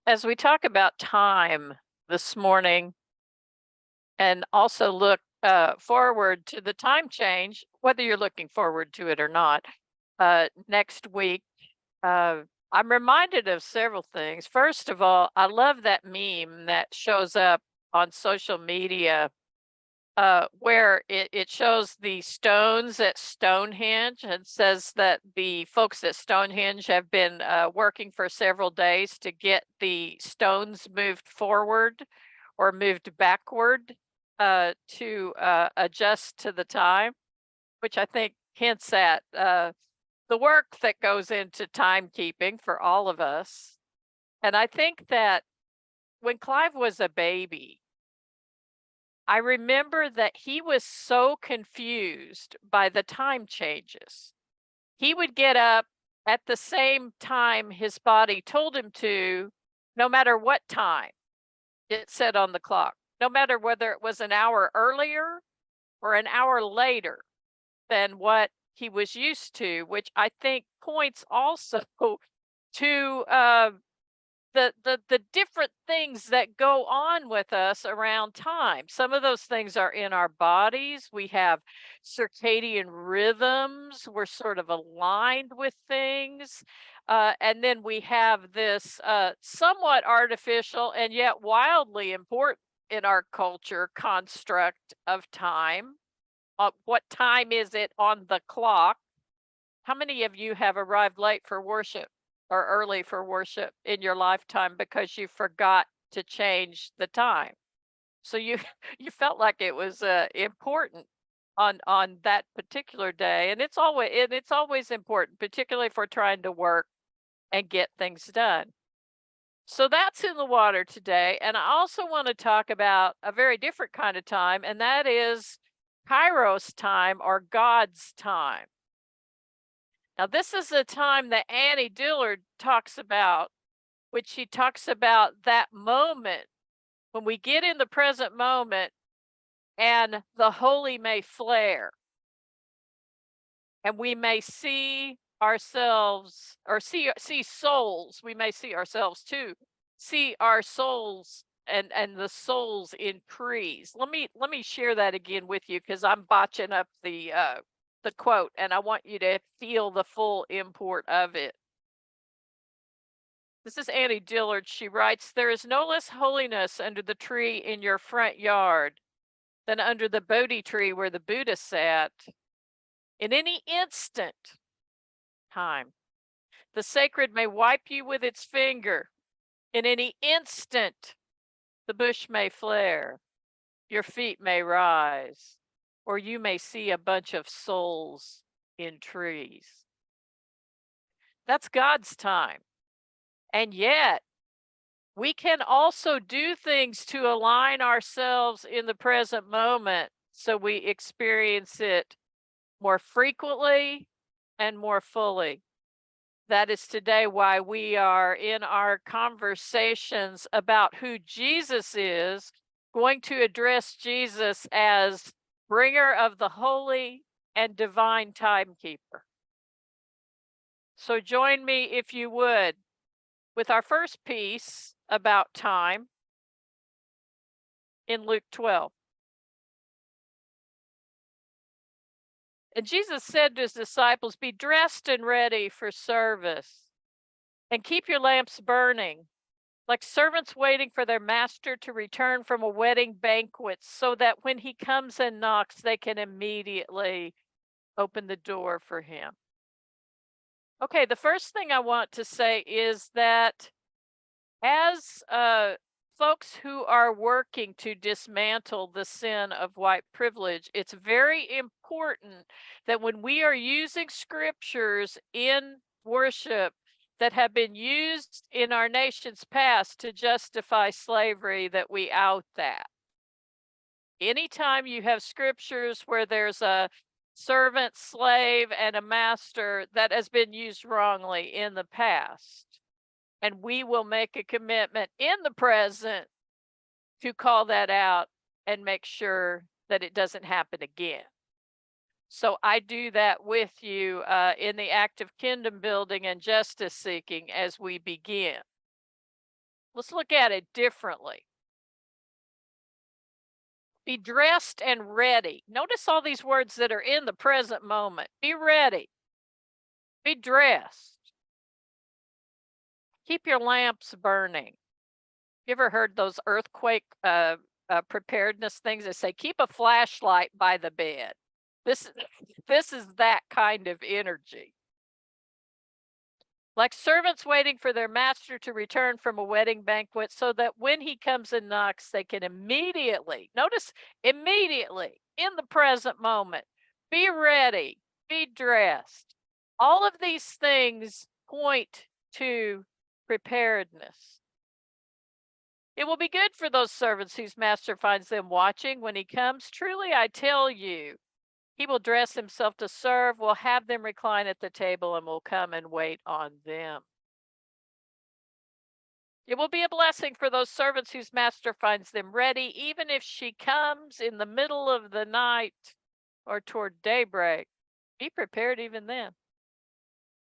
As we talk about time this morning and also look forward to the time change, whether you're looking forward to it or not, next week, uh, I'm reminded of several things. First of all, I love that meme that shows up on social media where it shows the stones at Stonehenge and says that the folks at Stonehenge have been working for several days to get the stones moved forward or moved backward to adjust to the time, which I think hints at the work that goes into timekeeping for all of us. And I think that when Clive was a baby, I remember that he was so confused by the time changes. He would get up at the same time his body told him to, no matter what time it said on the clock, no matter whether it was an hour earlier or an hour later than what he was used to, which I think points also to the different things that go on with us around time. Some of those things are in our bodies. We have circadian rhythms. We're sort of aligned with things. And then we have this somewhat artificial and yet wildly important in our culture construct of time. What time is it on the clock? How many of you have arrived late for worship or early for worship in your lifetime because you forgot to change the time? So you you felt like it was important on that particular day, and it's always important, particularly if we're trying to work and get things done. So that's in the water today, and I also want to talk about a very different kind of time, and that is Kairos time or God's time. Now, this is a time that Annie Dillard talks about, which she talks about that moment when we get in the present moment and the holy may flare and we may see ourselves or see souls. We may see ourselves too, see our souls and the souls increase. Let me share that again with you because I'm botching up the quote and I want you to feel the full import of it. This is Annie Dillard. She writes, "There is no less holiness under the tree in your front yard than under the Bodhi tree where the Buddha sat. In any instant, time, the sacred may wipe you with its finger. In any instant, the bush may flare, your feet may rise, or you may see a bunch of souls in trees." That's God's time. And yet, we can also do things to align ourselves in the present moment so we experience it more frequently and more fully. That is today why we are in our conversations about who Jesus is, going to address Jesus as bringer of the holy and divine timekeeper. So join me, if you would, with our first piece about time in Luke 12. And Jesus said to his disciples, "Be dressed and ready for service, and keep your lamps burning, like servants waiting for their master to return from a wedding banquet, so that when he comes and knocks, they can immediately open the door for him." Okay, the first thing I want to say is that as folks who are working to dismantle the sin of white privilege, it's very important that when we are using scriptures in worship that have been used in our nation's past to justify slavery, that we out that. Anytime you have scriptures where there's a servant, slave, and a master that has been used wrongly in the past, and we will make a commitment in the present to call that out and make sure that it doesn't happen again. So I do that with you in the act of kingdom building and justice seeking as we begin. Let's look at it differently. Be dressed and ready. Notice all these words that are in the present moment. Be ready. Be dressed. Keep your lamps burning. You ever heard those earthquake preparedness things that say keep a flashlight by the bed? This this is that kind of energy. Like servants waiting for their master to return from a wedding banquet so that when he comes and knocks, they can immediately, notice immediately in the present moment, be ready, be dressed. All of these things point to preparedness. It will be good for those servants whose master finds them watching when he comes. Truly, I tell you, he will dress himself to serve, will have them recline at the table, and will come and wait on them. It will be a blessing for those servants whose master finds them ready, even if she comes in the middle of the night or toward daybreak. Be prepared even then.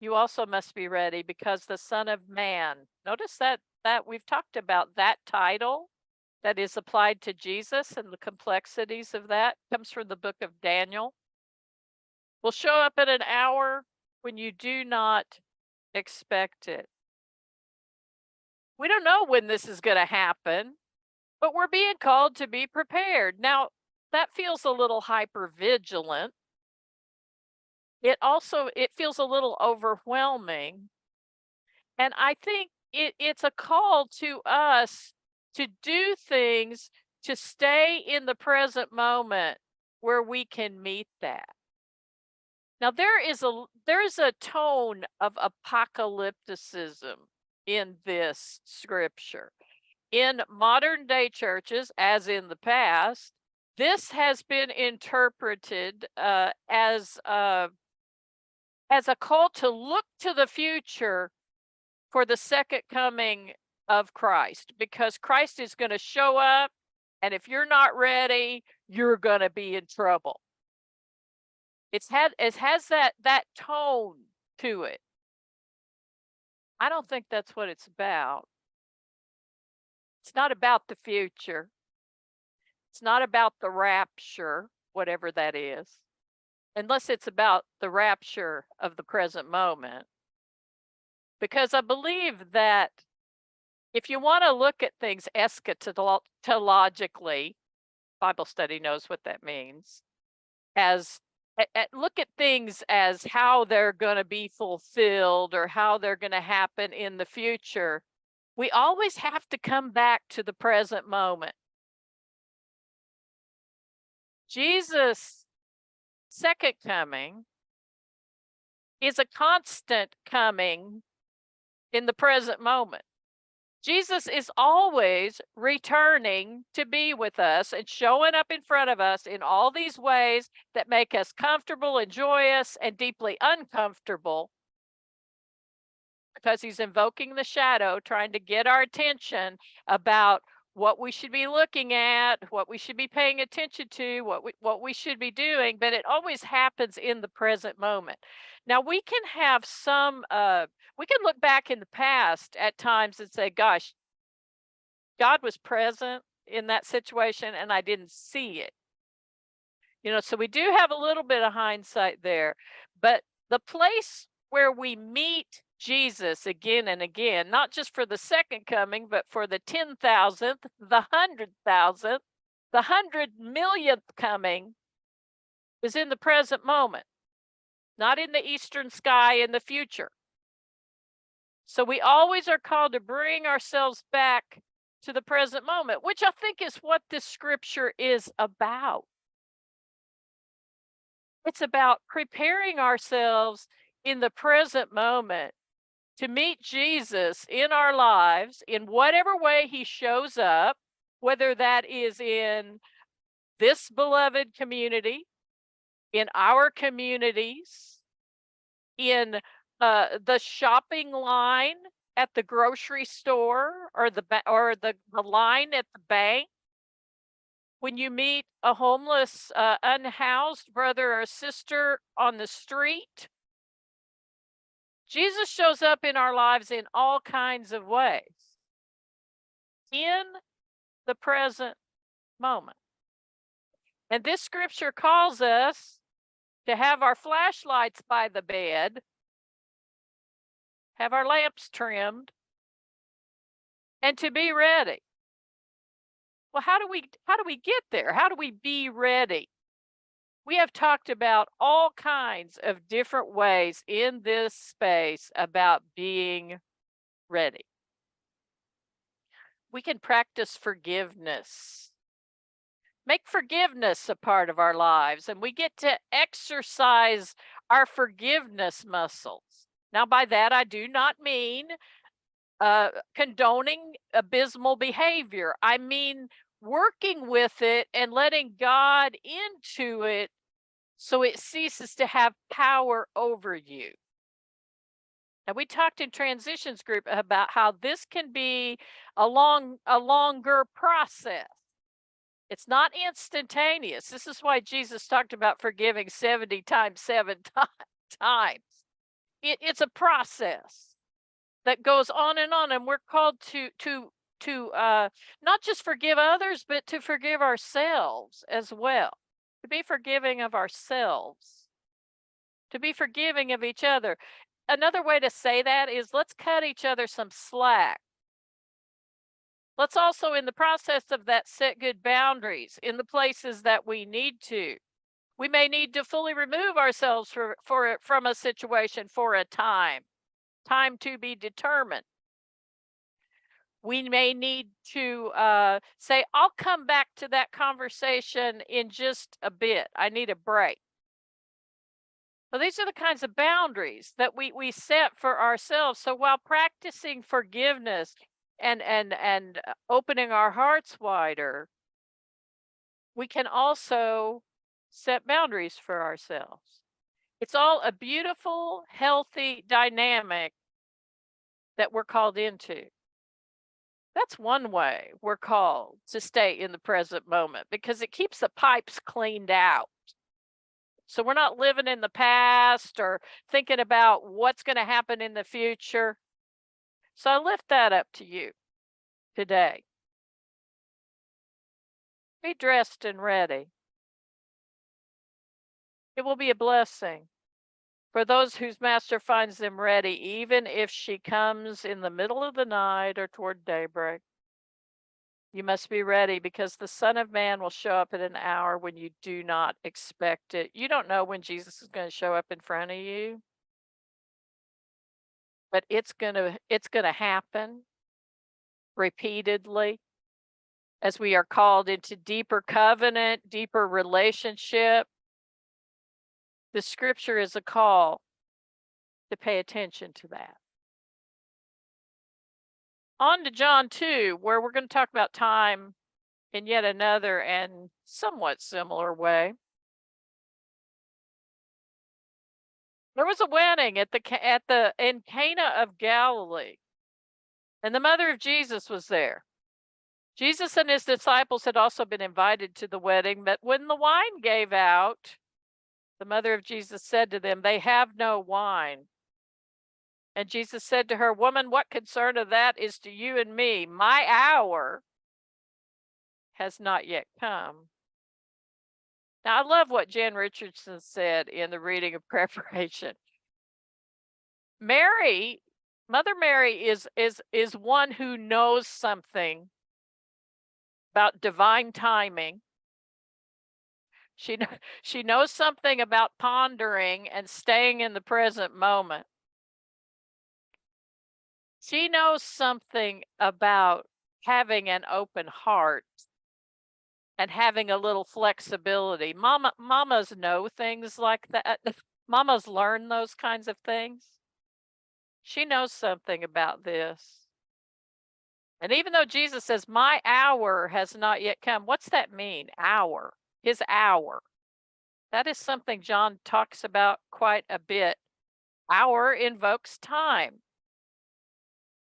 You also must be ready because the Son of Man, notice that we've talked about that title that is applied to Jesus and the complexities of that comes from the book of Daniel. Will show up at an hour when you do not expect it. We don't know when this is going to happen, but we're being called to be prepared. Now, that feels a little hyper vigilant. It feels a little overwhelming. And I think it's a call to us to do things to stay in the present moment where we can meet that. Now there is a tone of apocalypticism in this scripture. In modern day churches, as in the past, this has been interpreted as a call to look to the future for the second coming of Christ, because Christ is going to show up, and if you're not ready, you're going to be in trouble. It has that tone to it. I don't think that's what it's about. It's not about the future. It's not about the rapture, whatever that is, unless it's about the rapture of the present moment. Because I believe that if you want to look at things eschatologically, Bible study knows what that means, as look at things as how they're going to be fulfilled or how they're going to happen in the future, we always have to come back to the present moment. Jesus' second coming is a constant coming in the present moment. Jesus is always returning to be with us and showing up in front of us in all these ways that make us comfortable and joyous and deeply uncomfortable, because he's invoking the shadow, trying to get our attention about what we should be looking at, what we should be paying attention to, what we should be doing, but it always happens in the present moment. Now we can have we can look back in the past at times and say, gosh, God was present in that situation and I didn't see it. So we do have a little bit of hindsight there, but the place where we meet Jesus again and again, not just for the second coming, but for the 10,000th, the 100,000th, the 100,000,000th coming, is in the present moment, not in the eastern sky in the future. So we always are called to bring ourselves back to the present moment, which I think is what this scripture is about. It's about preparing ourselves in the present moment to meet Jesus in our lives in whatever way he shows up, whether that is in this beloved community, in our communities, in the shopping line at the grocery store, or the line at the bank, when you meet a homeless, unhoused brother or sister on the street. Jesus shows up in our lives in all kinds of ways. in the present moment. And this scripture calls us to have our flashlights by the bed, have our lamps trimmed, and to be ready. Well, how do we get there? How do we be ready? We have talked about all kinds of different ways in this space about being ready. We can practice forgiveness. Make forgiveness a part of our lives, and we get to exercise our forgiveness muscles. Now, by that, I do not mean condoning abysmal behavior. I mean working with it and letting God into it so it ceases to have power over you. And we talked in transitions group about how this can be a longer process. It's not instantaneous. This is why Jesus talked about forgiving 70 times 7 times. It's a process that goes on, and we're called to not just forgive others, but to forgive ourselves as well. To be forgiving of ourselves. To be forgiving of each other. Another way to say that is let's cut each other some slack. Let's also, in the process of that, set good boundaries in the places that we need to. We may need to fully remove ourselves from a situation for a time to be determined. We may need to say, I'll come back to that conversation in just a bit. I need a break. Well, these are the kinds of boundaries that we set for ourselves. So while practicing forgiveness and opening our hearts wider, we can also set boundaries for ourselves. It's all a beautiful, healthy dynamic that we're called into. That's one way we're called to stay in the present moment, because it keeps the pipes cleaned out. So we're not living in the past or thinking about what's going to happen in the future. So I lift that up to you today. Be dressed and ready. It will be a blessing for those whose master finds them ready, even if she comes in the middle of the night or toward daybreak. You must be ready, because the Son of Man will show up at an hour when you do not expect it. You don't know when Jesus is going to show up in front of you, but it's going to happen repeatedly as we are called into deeper covenant, deeper relationship. The scripture is a call to pay attention to that. On to John 2, where we're going to talk about time in yet another and somewhat similar way. There was a wedding in Cana of Galilee, and the mother of Jesus was there. Jesus and his disciples had also been invited to the wedding, but when the wine gave out, the mother of Jesus said to them, "They have no wine." And Jesus said to her, "Woman, what concern of that is to you and me? My hour has not yet come." Now, I love what Jan Richardson said in the reading of preparation. Mother Mary is one who knows something about divine timing. She knows something about pondering and staying in the present moment. She knows something about having an open heart and having a little flexibility. Mamas know things like that. Mamas learn those kinds of things. She knows something about this. And even though Jesus says, "My hour has not yet come," what's that mean? Hour. His hour. That is something John talks about quite a bit. Hour invokes time.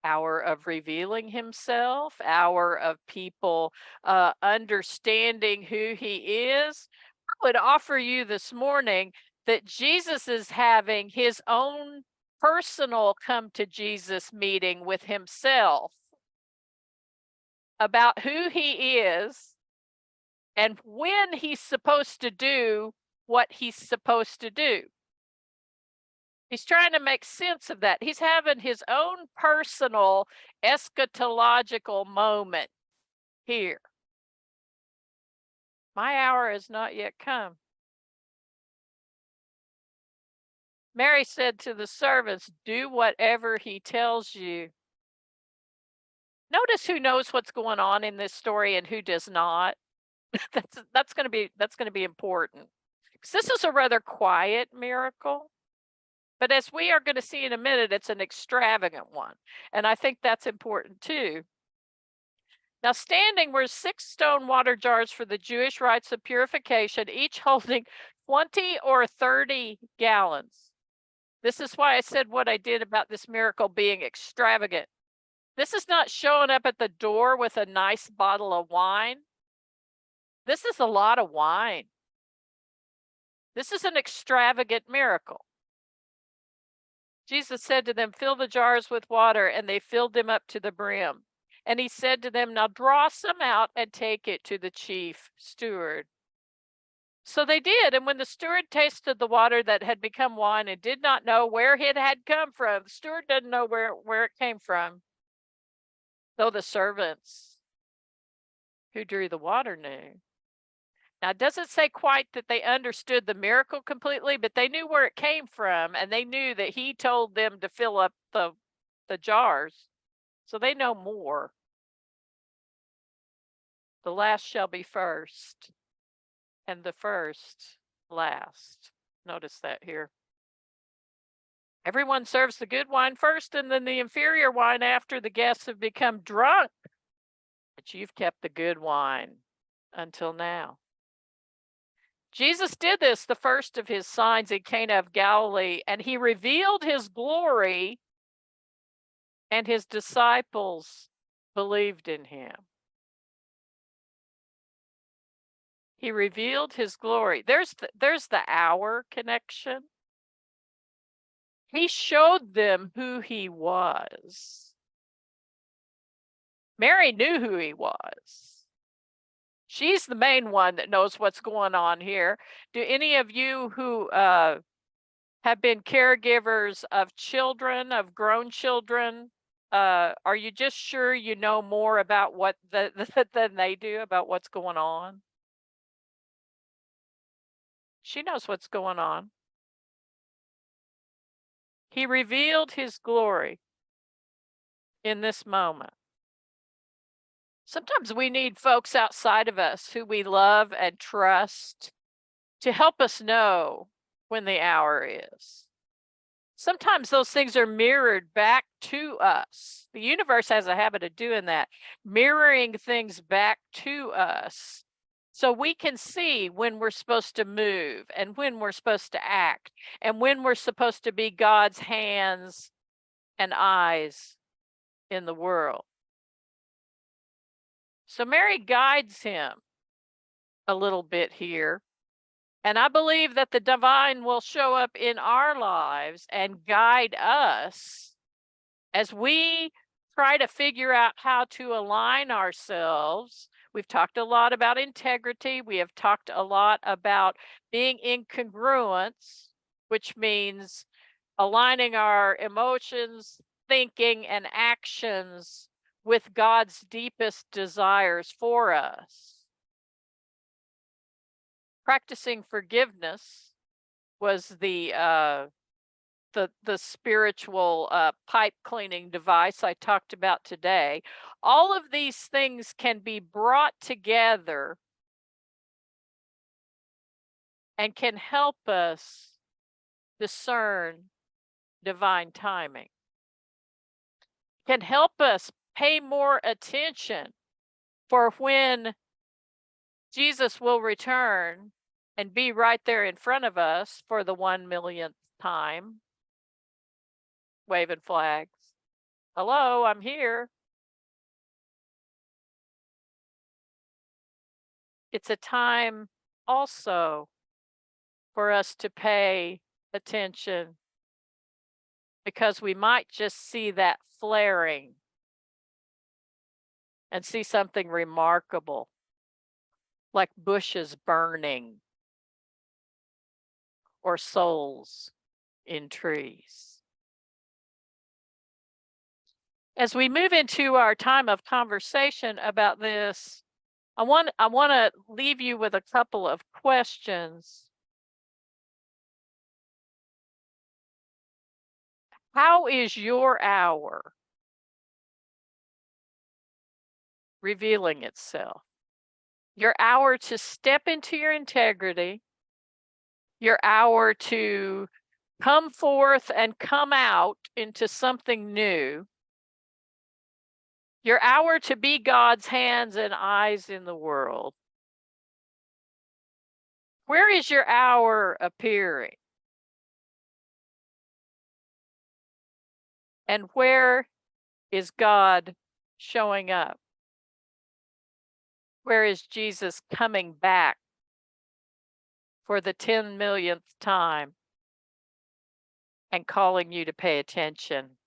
Hour of revealing himself, hour of people understanding who he is. I would offer you this morning that Jesus is having his own personal come to Jesus meeting with himself about who he is and when he's supposed to do what he's supposed to do. He's trying to make sense of that. He's having his own personal eschatological moment here. My hour has not yet come. Mary said to the servants, do whatever he tells you. Notice who knows what's going on in this story and who does not. that's going to be important. Because this is a rather quiet miracle. But as we are going to see in a minute, it's an extravagant one. And I think that's important too. Now, standing were 6 stone water jars for the Jewish rites of purification, each holding 20 or 30 gallons. This is why I said what I did about this miracle being extravagant. This is not showing up at the door with a nice bottle of wine. This is a lot of wine. This is an extravagant miracle. Jesus said to them, fill the jars with water, and they filled them up to the brim. And he said to them, now draw some out and take it to the chief steward. So they did, and when the steward tasted the water that had become wine and did not know where it had come from, the steward didn't know where it came from, though the servants who drew the water knew. Now, it doesn't say quite that they understood the miracle completely, but they knew where it came from, and they knew that he told them to fill up the jars. So they know more. The last shall be first, and the first last. Notice that here. Everyone serves the good wine first, and then the inferior wine after the guests have become drunk. But you've kept the good wine until now. Jesus did this, the first of his signs in Cana of Galilee, and he revealed his glory, and his disciples believed in him. He revealed his glory. There's the hour connection. He showed them who he was. Mary knew who he was. She's the main one that knows what's going on here. Do any of you who have been caregivers of children, of grown children, are you just sure you know more about what than they do about what's going on? She knows what's going on. He revealed his glory in this moment. Sometimes we need folks outside of us who we love and trust to help us know when the hour is. Sometimes those things are mirrored back to us. The universe has a habit of doing that, mirroring things back to us. So we can see when we're supposed to move and when we're supposed to act and when we're supposed to be God's hands and eyes in the world. So Mary guides him a little bit here. And I believe that the divine will show up in our lives and guide us as we try to figure out how to align ourselves. We've talked a lot about integrity. We have talked a lot about being in congruence, which means aligning our emotions, thinking, and actions with God's deepest desires for us. Practicing forgiveness was the spiritual pipe cleaning device I talked about today. All of these things can be brought together and can help us discern divine timing. Can help us pay more attention for when Jesus will return and be right there in front of us for the 1 millionth time, waving flags. Hello, I'm here. It's a time also for us to pay attention because we might just see that flaring and see something remarkable, like bushes burning or souls in trees. As we move into our time of conversation about this, I want to leave you with a couple of questions. How is your hour revealing itself? Your hour to step into your integrity, your hour to come forth and come out into something new, your hour to be God's hands and eyes in the world. Where is your hour appearing? And where is God showing up? Where is Jesus coming back for the 10 millionth time and calling you to pay attention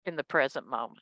in the present moment?